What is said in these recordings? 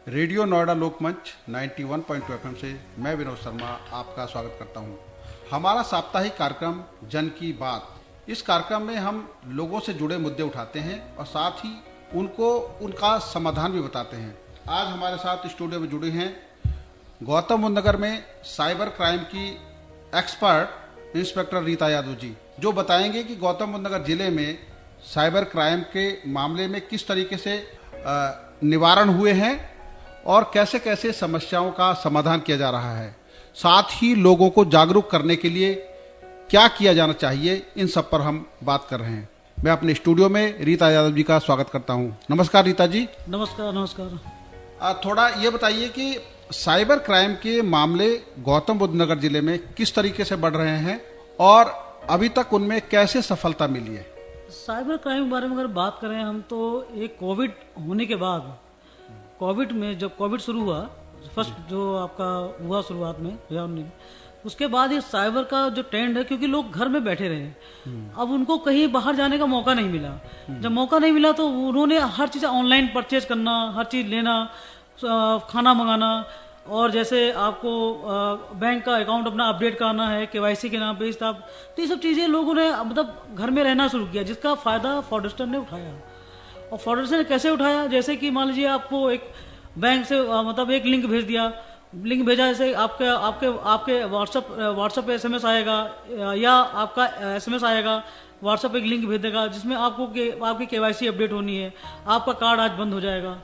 Radio Noida लोकमंच 91.2 FM से मैं विनोद शर्मा आपका स्वागत करता हूं। हमारा साप्ताहिक कार्यक्रम जन की बात, इस कार्यक्रम में हम लोगों से जुड़े मुद्दे उठाते हैं और साथ ही उनको उनका समाधान भी बताते हैं। आज हमारे साथ स्टूडियो में जुड़े हैं गौतम बुद्ध नगर में साइबर क्राइम की एक्सपर्ट इंस्पेक्टर रीता यादव जी, जो बताएंगे कि गौतम बुद्ध नगर जिले में साइबर क्राइम के मामले में किस तरीके से निवारण हुए हैं और कैसे कैसे समस्याओं का समाधान किया जा रहा है। साथ ही लोगों को जागरूक करने के लिए क्या किया जाना चाहिए, इन सब पर हम बात कर रहे हैं। मैं अपने स्टूडियो में रीता यादव जी का स्वागत करता हूं। नमस्कार रीता जी। नमस्कार नमस्कार। थोड़ा ये बताइए कि साइबर क्राइम के मामले गौतम बुद्ध नगर जिले में किस तरीके से बढ़ रहे हैं और अभी तक उनमें कैसे सफलता मिली है। साइबर क्राइम के बारे में अगर बात करें हम, तो एक कोविड होने के बाद, कोविड में जब कोविड शुरू हुआ, फर्स्ट जो आपका हुआ शुरुआत में 2019, उसके बाद ये साइबर का जो ट्रेंड है, क्योंकि लोग घर में बैठे रहे, अब उनको कहीं बाहर जाने का मौका नहीं मिला। जब मौका नहीं मिला तो उन्होंने हर चीज़ ऑनलाइन परचेज करना, हर चीज़ लेना, खाना मंगाना, और जैसे आपको बैंक का अकाउंट अपना अपडेट कराना है केवाईसी के नाम पे, तो ये सब चीज़ें लोगों ने मतलब घर में रहना शुरू किया, जिसका फ़ायदा फ्रॉडस्टर ने उठाया। और फ्रॉडस्टर ने कैसे उठाया, जैसे कि मान लीजिए आपको एक बैंक से मतलब एक लिंक भेज दिया, लिंक भेजा, जैसे आपके आपके आपके व्हाट्सएप पे एसएमएस आएगा या आपका एसएमएस आएगा, व्हाट्सएप एक लिंक भेज देगा जिसमें आपकी केवाईसी अपडेट होनी है, आपका कार्ड आज बंद हो जाएगा।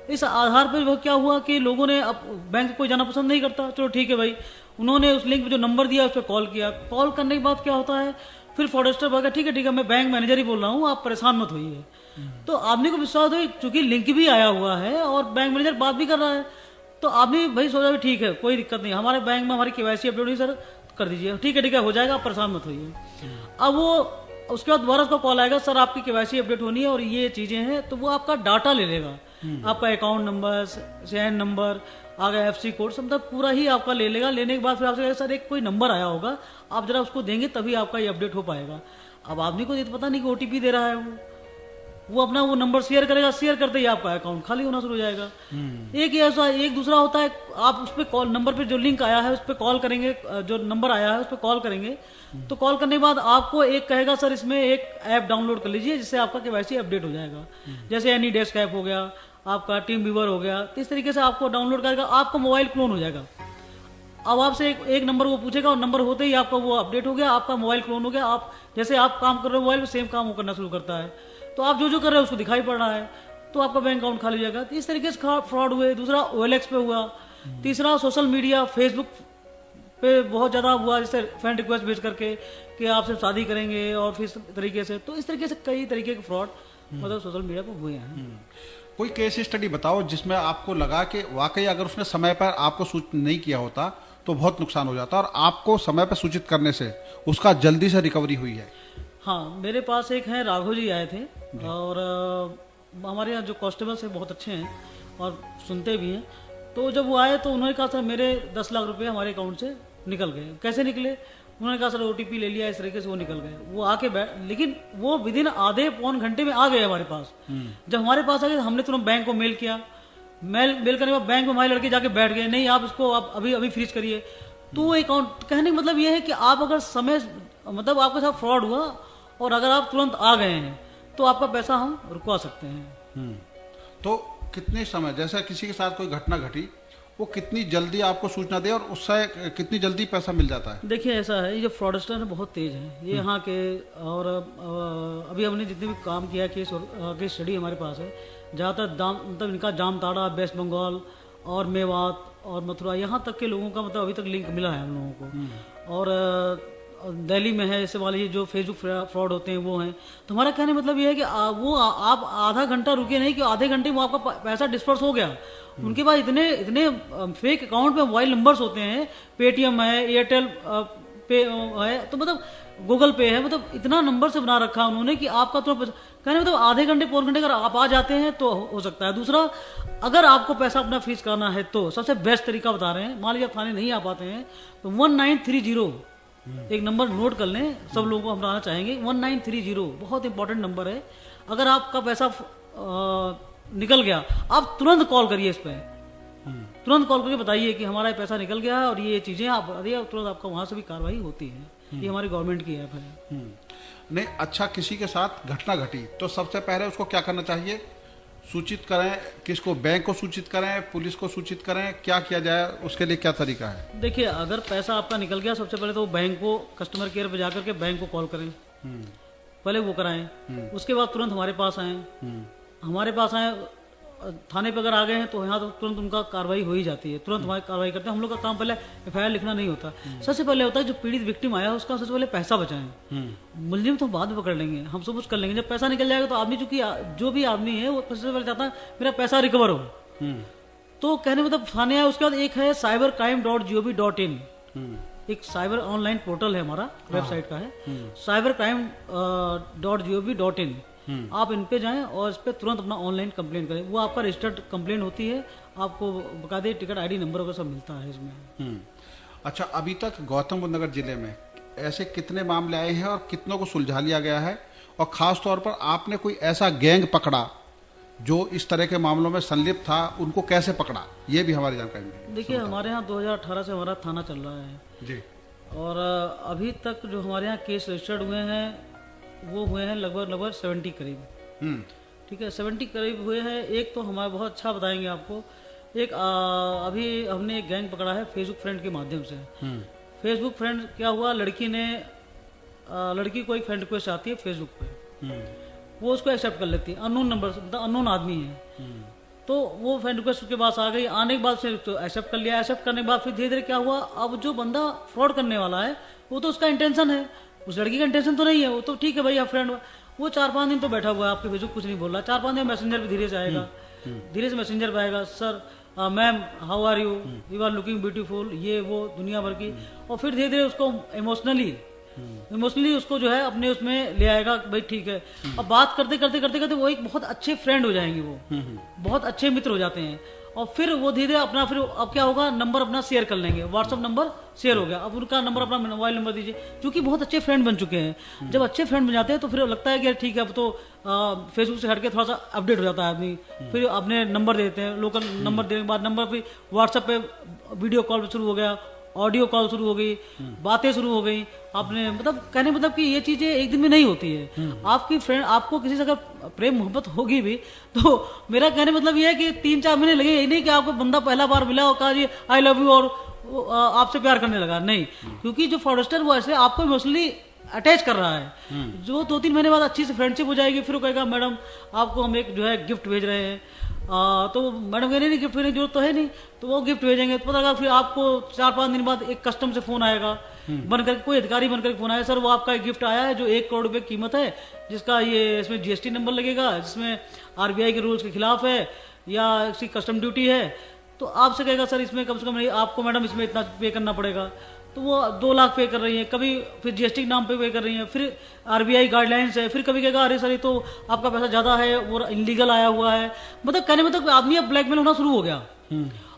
इस आधार पर वो क्या हुआ कि लोगों ने अब बैंक कोई जाना पसंद नहीं करता, चलो ठीक है भाई, उन्होंने उस लिंक पे जो नंबर दिया उस पर कॉल किया। कॉल करने के बाद क्या होता है, फिर फ्रॉडस्टर बोला ठीक है मैं बैंक मैनेजर ही बोल रहा हूँ, आप परेशान मत होइए। तो आदमी को विश्वास हो, चूंकि लिंक भी आया हुआ है और बैंक मैनेजर बात भी कर रहा है, तो आदमी भाई सोचा भी ठीक है कोई दिक्कत नहीं, हमारे बैंक में हमारी केवाईसी अपडेट हुई सर, कर दीजिए, ठीक है हो जाएगा, आप परेशान मत होइए। अब वो उसके बाद दोबारा उसका कॉल आएगा, सर आपकी केवाईसी अपडेट होनी है और ये चीजें हैं, तो वो आपका डाटा ले लेगा, आपका अकाउंट नंबर, सीएन नंबर, आगे एफसी कोड, सब मतलब पूरा ही आपका ले लेगा। लेने के बाद फिर आपसे कहेगा सर एक कोई नंबर आया होगा, आप जरा उसको देंगे तभी आपका ये अपडेट हो पाएगा। अब आदमी को ये तो पता नहीं कि ओटीपी दे रहा है, वो अपना वो नंबर शेयर करेगा, शेयर करते ही आपका अकाउंट खाली होना शुरू हो जाएगा। एक दूसरा होता है, आप उस पर कॉल, नंबर पे जो लिंक आया है उस पर कॉल करेंगे, जो नंबर आया है उस पर कॉल करेंगे, तो कॉल करने के बाद आपको एक कहेगा सर इसमें एक ऐप डाउनलोड कर लीजिए जिससे आपका केवाईसी अपडेट हो जाएगा, जैसे एनी डेस्क ऐप हो गया, आपका टीम व्यूवर हो गया, तो इस तरीके से आपको डाउनलोड करेगा, आपका मोबाइल क्लोन हो जाएगा। अब आपसे एक नंबर वो पूछेगा और नंबर होते ही आपका वो अपडेट हो गया, आपका मोबाइल क्लोन हो गया, आप जैसे आप काम कर रहे हो मोबाइल में सेम काम वो करना शुरू करता है, तो आप जो कर रहे हो उसको दिखाई पड़ रहा है, तो आपका बैंक अकाउंट खाली हो जाएगा। तो इस तरीके से फ्रॉड हुए। दूसरा OLX पे हुआ। तीसरा सोशल मीडिया, फेसबुक पे बहुत ज़्यादा हुआ, जैसे फ्रेंड रिक्वेस्ट भेज करके कि आपसे शादी करेंगे और फिर इस तरीके से, तो इस तरीके से कई तरीके के फ्रॉड मतलब सोशल मीडिया पर हुए हैं। कोई केस स्टडी बताओ जिसमें आपको लगा कि वाकई अगर उसने समय पर आपको सूचित नहीं किया होता तो बहुत नुकसान हो जाता और आपको समय पर सूचित करने से उसका जल्दी से रिकवरी हुई है। हाँ, मेरे पास एक है, राघव जी आए थे, और हमारे यहाँ जो कांस्टेबल्स हैं बहुत अच्छे हैं और सुनते भी हैं, तो जब वो आए तो उन्होंने कहा सर मेरे 10 लाख रुपए हमारे अकाउंट से निकल गए। कैसे निकले? उन्होंने कहा सर OTP ले लिया, इस तरीके से वो निकल गए। वो आके लेकिन वो विदिन आधे पौन घंटे में आ गए हमारे पास। जब हमारे पास आ गए हमने तुरंत बैंक को मेल किया, मेल करने के बाद बैंक में हमारे लड़के जाके बैठ गए, नहीं आप इसको आप अभी फ्रीज करिए। तो अकाउंट, कहने का मतलब ये है कि आप अगर समय, मतलब आपके साथ फ्रॉड हुआ और अगर आप तुरंत आ गए हैं तो आपका पैसा हम रुकवा सकते हैं। तो कितने समय, जैसे किसी के साथ कोई घटना घटी, वो कितनी जल्दी आपको सूचना दे और उससे कितनी जल्दी पैसा मिल जाता है? देखिए ऐसा है, ये जो फ्रॉडस्टर है बहुत तेज है ये यहाँ के, और अभी हमने जितने भी काम किया केस स्टडी हमारे पास है, ज़्यादातर मतलब इनका जामताड़ा, वेस्ट बंगाल और मेवात और मथुरा, यहाँ तक के लोगों का मतलब अभी तक लिंक मिला है हम लोगों को। और दिल्ली में है जैसे वाले जो फेसबुक फ्रॉड होते हैं वो हैं। तो हमारा कहने मतलब ये है कि आप आधा घंटा रुके नहीं कि आधे घंटे में आपका पैसा डिस्पर्स हो गया। उनके पास इतने फेक अकाउंट में मोबाइल नंबर्स होते हैं, पेटीएम है, एयरटेल पे है, तो मतलब गूगल पे है, मतलब इतना नंबर से बना रखा उन्होंने कि आपका तो कहने मतलब आधे घंटे पौन घंटे अगर आप आ जाते हैं तो हो सकता है। दूसरा, अगर आपको पैसा अपना फ्रीज करना है तो सबसे बेस्ट तरीका बता रहे हैं, मान लीजिए आप थाने नहीं आ पाते हैं तो 1930 एक नंबर नोट कर लें, सब लोगों को हम बताना चाहेंगे। 1930 बहुत इंपॉर्टेंट नंबर है। अगर आपका पैसा निकल गया, आप तुरंत कॉल करिए इस पर, तुरंत कॉल करके बताइए कि हमारा ये पैसा निकल गया है और ये चीज़ें आप तुरंत आपका वहाँ से भी कार्रवाई होती है। ये हमारी गवर्नमेंट की ऐप है। नहीं, अच्छा, किसी के साथ घटना घटी तो सबसे पहले उसको क्या करना चाहिए? सूचित करें किसको? बैंक को सूचित करें, पुलिस को सूचित करें, क्या किया जाए? उसके लिए क्या तरीका है? देखिए, अगर पैसा आपका निकल गया, सबसे पहले तो बैंक को, कस्टमर केयर पे जाकर के बैंक को कॉल करें, पहले वो कराएं। उसके बाद तुरंत हमारे पास आए, थाने पे अगर आ गए हैं तो यहाँ तो तुरंत उनका कार्रवाई हो ही जाती है, तुरंत हमारी कार्रवाई करते हैं। हम लोग का काम पहले एफआईआर लिखना नहीं होता, सबसे पहले होता है जो पीड़ित विक्टिम आया उसका सबसे पहले पैसा बचाएं। मुलजिम तो बाद में पकड़ लेंगे, हम सब कुछ कर लेंगे। जब पैसा निकल जाएगा तो आदमी, चूंकि जो भी आदमी है वो सबसे पहले चाहता है मेरा पैसा रिकवर हो। तो कहने मतलब थाने आए, उसके बाद एक है cybercrime.gov.in, एक साइबर ऑनलाइन पोर्टल है, हमारा वेबसाइट का है, cybercrime.gov.in। आप इन पे जाएं और इस पे तुरंत अपना ऑनलाइन कंप्लेन करें। वो आपका रजिस्टर्ड कंप्लेन होती है, आपको बकायदे टिकट आईडी नंबर वगैरह सब मिलता है इसमें। अच्छा, अभी तक गौतम बुद्ध नगर जिले में ऐसे कितने मामले आए हैं और कितनों को सुलझा लिया गया है? और खास तौर पर आपने कोई ऐसा गैंग पकड़ा जो इस तरह के मामलों में संलिप्त था, उनको कैसे पकड़ा, ये भी हमारी जानकारी में। देखिए, हमारे यहाँ 2018 से हमारा थाना चल रहा है जी, और अभी तक जो हमारे यहाँ केस रजिस्टर्ड हुए हैं वो हुए हैं लगभग 70 करीब। ठीक है, 70 करीब हुए हैं। एक तो हमारा बहुत अच्छा बताएंगे आपको, एक अभी हमने एक गैंग पकड़ा है फेसबुक फ्रेंड के माध्यम से। फेसबुक फ्रेंड क्या हुआ, लड़की को एक फ्रेंड रिक्वेस्ट आती है फेसबुक पे, वो उसको एक्सेप्ट कर लेती है, अननोन नंबर, मतलब अननोन आदमी है। तो वो फ्रेंड रिक्वेस्ट उसके पास आ गई, आने के बाद फिर तो एक्सेप्ट कर लिया। एक्सेप्ट करने के बाद फिर धीरे धीरे क्या हुआ, अब जो बंदा फ्रॉड करने वाला है वो तो उसका इंटेंशन है, उस लड़की का इंटेंशन तो नहीं है, वो तो ठीक है भाई आप फ्रेंड, वो 4-5 दिन तो बैठा हुआ है आपके फेसबुक, कुछ नहीं बोल रहा। 4-5 दिन मैसेंजर पे धीरे से आएगा, धीरे से मैसेंजर पे आएगा, sir ma'am how are you are looking beautiful, ये वो दुनिया भर की। और फिर धीरे धीरे उसको इमोशनली उसको जो है अपने उसमें ले आएगा, भाई ठीक है। अब बात करते करते करते करते वो एक बहुत अच्छे फ्रेंड हो जाएंगे, वो बहुत अच्छे मित्र हो जाते हैं। और फिर वो धीरे धीरे अपना, फिर अब क्या होगा, नंबर अपना शेयर कर लेंगे, व्हाट्सअप नंबर शेयर हो गया, अब उनका नंबर, अपना मोबाइल नंबर दीजिए, क्योंकि बहुत अच्छे फ्रेंड बन चुके हैं। जब अच्छे फ्रेंड बन जाते हैं तो फिर लगता है कि ठीक है, अब तो फेसबुक से हटके थोड़ा सा अपडेट हो जाता है आदमी, फिर अपने नंबर देते हैं, लोकल नंबर देने के बाद नंबर फिर व्हाट्सएप पे वीडियो कॉल शुरू हो गया, ऑडियो कॉल शुरू हो गई, बातें शुरू हो गई। आपने मतलब कहने मतलब कि ये चीजें एक दिन में नहीं होती है। आपकी फ्रेंड, आपको किसी से अगर प्रेम मोहब्बत होगी भी तो मेरा कहने मतलब ये है कि 3-4 महीने लगे, ये नहीं कि आपको बंदा पहला बार मिला और कहा जी आई लव यू और आपसे प्यार करने लगा, नहीं। क्योंकि जो फ्रॉडस्टर वो ऐसे आपको इमोशनली अटैच कर रहा है, जो 2-3 महीने बाद अच्छी से फ्रेंडशिप हो जाएगी, फिर वो कहेगा मैडम आपको हम एक जो है गिफ्ट भेज रहे हैं, तो मैडम कह रही नहीं गिफ्ट भेजने की जरूरत तो है नहीं, तो वो गिफ्ट भेजेंगे। तो पता लगा फिर आपको 4-5 दिन बाद एक कस्टम से फोन आएगा, बनकर कोई अधिकारी बनकर फोन आया, सर वो आपका एक गिफ्ट आया है जो 1 करोड़ रुपए कीमत है, जिसका ये इसमें जीएसटी नंबर लगेगा, जिसमें आरबीआई के रूल्स के खिलाफ है या इसकी कस्टम ड्यूटी है। तो आपसे कहेगा सर इसमें कम से कम आपको मैडम इसमें इतना पे करना पड़ेगा, तो वो 2 लाख पे कर रही है, कभी फिर जीएसटी के नाम पे कर रही है, फिर आरबीआई गाइडलाइंस है, फिर कभी कहेगा अरे सर ये तो आपका पैसा ज्यादा है, वो इनलीगल आया हुआ है। मतलब कहने मतलब आदमी अब ब्लैकमेल होना शुरू हो गया।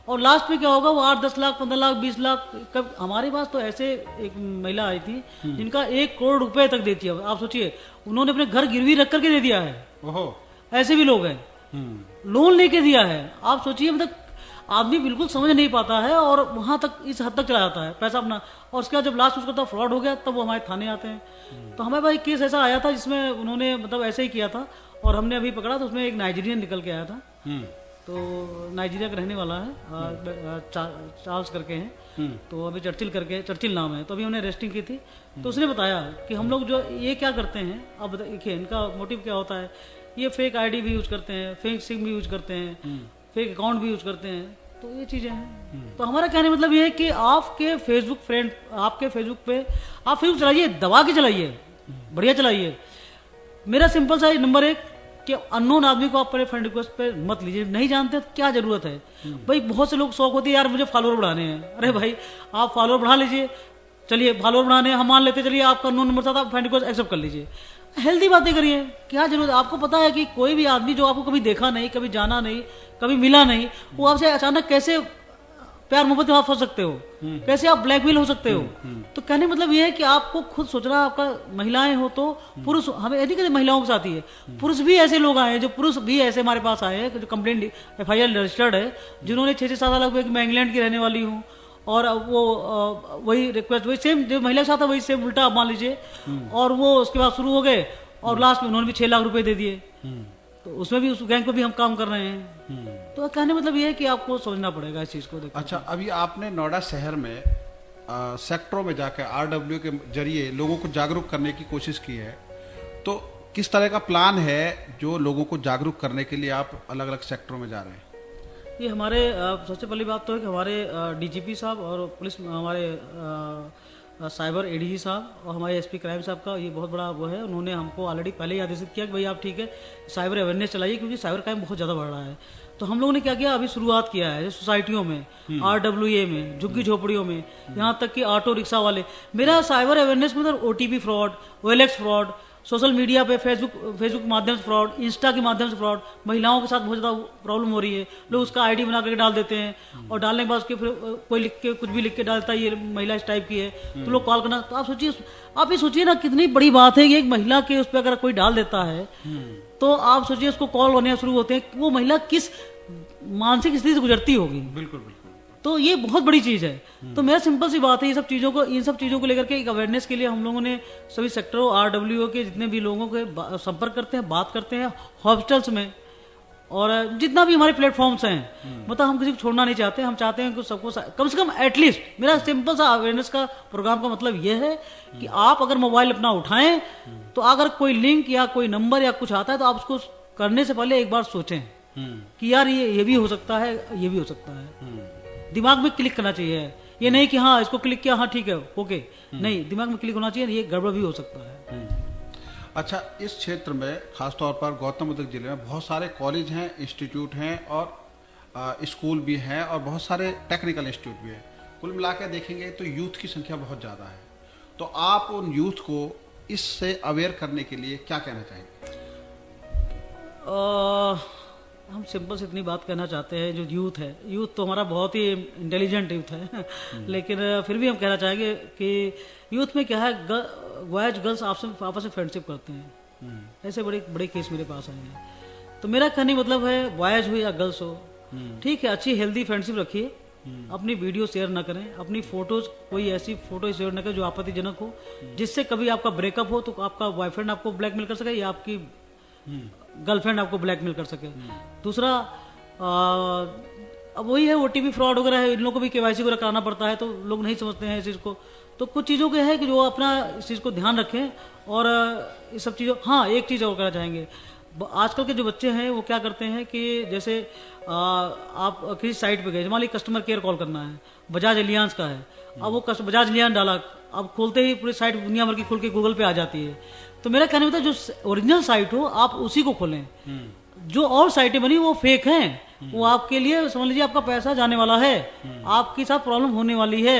और लास्ट में क्या होगा, वो 8-10 लाख 15 लाख 20 लाख। हमारे पास तो ऐसे एक महिला आई थी जिनका 1 करोड़ रुपए तक देती है। आप सोचिए, उन्होंने अपने घर गिरवी रख करके दे दिया है। ऐसे भी लोग हैं, लोन लेके दिया है। आप सोचिए, मतलब आदमी बिल्कुल समझ नहीं पाता है और वहां तक, इस हद तक चला जाता है पैसा अपना। और उसके बाद जब लास्ट उसका फ्रॉड हो गया तब वो हमारे थाने आते हैं। तो हमारे पास एक केस ऐसा आया था जिसमें उन्होंने मतलब ऐसे ही किया था और हमने अभी पकड़ा, तो उसमें एक नाइजीरियन निकल के आया था। तो नाइजीरिया का रहने वाला है, चार्ल्स करके हैं, तो अभी चर्चिल नाम है। तो अभी हमने अरेस्टिंग की थी। तो उसने बताया कि हम लोग जो ये क्या करते हैं, अब देखिए इनका मोटिव क्या होता है, ये फेक आईडी भी यूज करते हैं, फेक सिम भी यूज करते हैं, फेक अकाउंट भी यूज करते हैं। तो ये चीजें हैं। तो हमारा कहने मतलब ये है कि आपके फेसबुक फ्रेंड, आपके फेसबुक पे आप फेसबुक चलाइए, दबा के चलाइए, बढ़िया चलाइए। मेरा सिंपल सा नंबर 1 कि अननोन आदमी को आप पहले फ्रेंड रिक्वेस्ट पे मत लीजिए, नहीं जानते तो क्या जरूरत है। भाई बहुत से लोग शौक होती है यार मुझे फॉलोअर बढ़ाने हैं, अरे भाई आप फॉलोअर बढ़ा लीजिए, चलिए फॉलोअर बढ़ाने हम मान लेते, चलिए आपका अननोन नंबर था, आप फ्रेंड रिक्वेस्ट एक्सेप्ट कर लीजिए, हेल्दी बातें करिए, क्या जरूरत है। आपको पता है कि कोई भी आदमी जो आपको कभी देखा नहीं, कभी जाना नहीं, कभी मिला नहीं, वो आपसे अचानक कैसे प्यार मोहब्बत में आप फंस सकते हो, कैसे आप ब्लैकमेल हो सकते हो। तो कहने मतलब ये है कि आपको खुद सोचना, आपका महिलाएं हो तो पुरुष, हमें यदि कहते महिलाओं के साथ ही है, पुरुष भी ऐसे लोग आए हैं, जो पुरुष भी ऐसे हमारे पास आए हैं जो कंप्लेंट FIR रजिस्टर्ड है, जिन्होंने 6-6 साल लगे कि मैं इंग्लैंड की रहने वाली हूँ, और वो वही रिक्वेस्ट, वही सेम जो महिला के साथ है वही सेम उल्टा आप मान लीजिए, और वो उसके बाद शुरू हो गए और लास्ट में उन्होंने भी 6 लाख रुपए दे दिए। तो उसमें भी, उस गैंग पे भी हम काम कर रहे हैं। तो कहने मतलब ये है कि आपको समझना पड़ेगा इस चीज को। देखो, अच्छा, अभी आपने नोएडा शहर में सेक्टरों में जाकर RW के जरिए लोगों को जागरूक करने की कोशिश की है, तो किस तरह का प्लान है जो लोगों को जागरूक करने के लिए आप अलग अलग सेक्टरों में जा रहे हैं? ये हमारे सबसे पहली बात तो है कि हमारे DGP साहब और पुलिस, हमारे साइबर ADG साहब और हमारे SP क्राइम साहब का ये बहुत बड़ा वो है, उन्होंने हमको ऑलरेडी पहले ही आदेशित किया कि भाई आप ठीक है साइबर अवेयरनेस चलाइए, क्योंकि साइबर क्राइम बहुत ज़्यादा बढ़ रहा है। तो हम लोगों ने क्या किया, अभी शुरुआत किया है सोसाइटियों में, RWA में, झुग्गी झोपड़ियों में, यहाँ तक कि ऑटो रिक्शा वाले, मेरा साइबर अवेयरनेस में OTP fraud, OLX fraud, social media पे फेसबुक के माध्यम से फ्रॉड, इंस्टा के माध्यम से फ्रॉड, महिलाओं के साथ बहुत ज़्यादा प्रॉब्लम हो रही है। लोग उसका ID बना करके डाल देते हैं और डालने के बाद उसके फिर कोई लिख के कुछ भी लिख के डालता है ये महिला इस टाइप की है, तो लोग कॉल करना। तो आप ये सोचिए ना कितनी बड़ी बात है कि एक महिला के उस पर अगर कोई डाल देता है तो आप सोचिए उसको कॉल होने शुरू होते हैं, वो महिला किस मानसिक स्थिति से गुजरती होगी। बिल्कुल बिल्कुल। तो ये बहुत बड़ी चीज है। तो मेरा सिंपल सी बात है, इन सब चीजों को लेकर के एक अवेयरनेस के लिए हम लोगों ने सभी सेक्टरों RWO के जितने भी लोगों के संपर्क करते हैं, बात करते हैं हॉस्पिटल्स में, और जितना भी हमारे प्लेटफॉर्म्स हैं, मतलब हम किसी को छोड़ना नहीं चाहते। हम चाहते हैं कि सबको कम से कम एटलीस्ट, मेरा सिंपल सा अवेयरनेस का प्रोग्राम का मतलब यह है कि आप अगर मोबाइल अपना उठाएं तो अगर कोई लिंक या कोई नंबर या कुछ आता है तो आप उसको करने से पहले एक बार सोचें कि यार ये भी हो सकता है, ये भी हो सकता है। दिमाग में क्लिक करना चाहिए, ये नहीं कि हाँ इसको क्लिक किया हाँ ठीक है ओके, नहीं, दिमाग में क्लिक होना चाहिए, ये गड़बड़ भी हो सकता है। अच्छा, इस क्षेत्र में खासतौर पर गौतम बुद्ध जिले में बहुत सारे कॉलेज हैं, इंस्टीट्यूट हैं और स्कूल भी हैं और बहुत सारे टेक्निकल इंस्टीट्यूट भी हैं। कुल मिलाकर देखेंगे तो यूथ की संख्या बहुत ज़्यादा है। तो आप उन यूथ को इससे अवेयर करने के लिए क्या कहना चाहेंगे? हम सिंपल से इतनी बात कहना चाहते हैं, जो यूथ है, यूथ तो हमारा बहुत ही इंटेलिजेंट यूथ है लेकिन फिर भी हम कहना चाहेंगे कि यूथ में क्या है, बॉयज गर्ल्स आपस में फ्रेंडशिप करते हैं। ऐसे बड़े बड़े केस मेरे पास आए हैं। तो मेरा कहने मतलब है, बॉयज हो या गर्ल्स हो, ठीक है, अच्छी हेल्दी फ्रेंडशिप रखिए, अपनी वीडियो शेयर ना करें, अपनी फोटोज, कोई ऐसी फोटो शेयर ना करें जो आपत्तिजनक हो, जिससे कभी आपका ब्रेकअप हो तो आपका बॉयफ्रेंड आपको ब्लैकमेल कर सके या आपकी गर्लफ्रेंड आपको ब्लैकमेल कर सके। दूसरा, अब वही है OTP फ्रॉड वगैरह है, इन लोगों को भी KYC वगैरह कराना पड़ता है, तो लोग नहीं समझते हैं इस चीज़ को। तो कुछ चीज़ों के है कि जो अपना इस चीज़ को ध्यान रखें, और इस सब चीज़ों, हाँ एक चीज़ और कहना चाहेंगे, आजकल के जो बच्चे हैं वो क्या करते हैं कि जैसे आप किसी साइट पे गए, मान लीजिए कस्टमर केयर कॉल करना है, बजाज एलियांस का है, अब वो बजाज एलियांस डाला, अब खोलते ही पूरी साइट दुनिया भर की खुल के गूगल पे आ जाती है। तो मेरा कहना होता है जो ओरिजिनल साइट हो आप उसी को खोलें, जो और साइटें बनी वो फेक हैं, वो आपके लिए समझ लीजिए आपका पैसा जाने वाला है, आपके साथ प्रॉब्लम होने वाली है।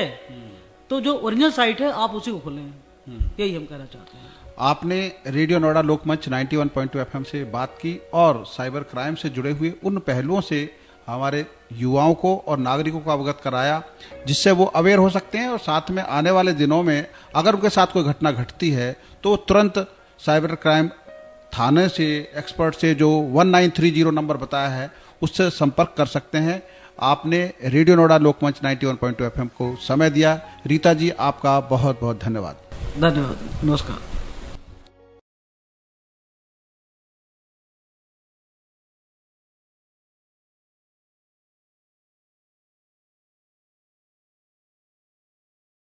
तो जो ओरिजिनल साइट है आप उसी को खोलें, यही हम कहना चाहते हैं। आपने रेडियो नोएडा लोकमंच 91.2 FM से बात की और साइबर क्राइम से जुड़े हुए उन पहलुओं से हमारे युवाओं को और नागरिकों को अवगत कराया, जिससे वो अवेयर हो सकते हैं और साथ में आने वाले दिनों में अगर उनके साथ कोई घटना घटती है तो तुरंत साइबर क्राइम थाने से, एक्सपर्ट से जो 1930 नंबर बताया है उससे संपर्क कर सकते हैं। आपने रेडियो नोएडा लोकमंच 91.2 FM को समय दिया। रीता जी, आपका बहुत बहुत धन्यवाद। धन्यवाद, नमस्कार।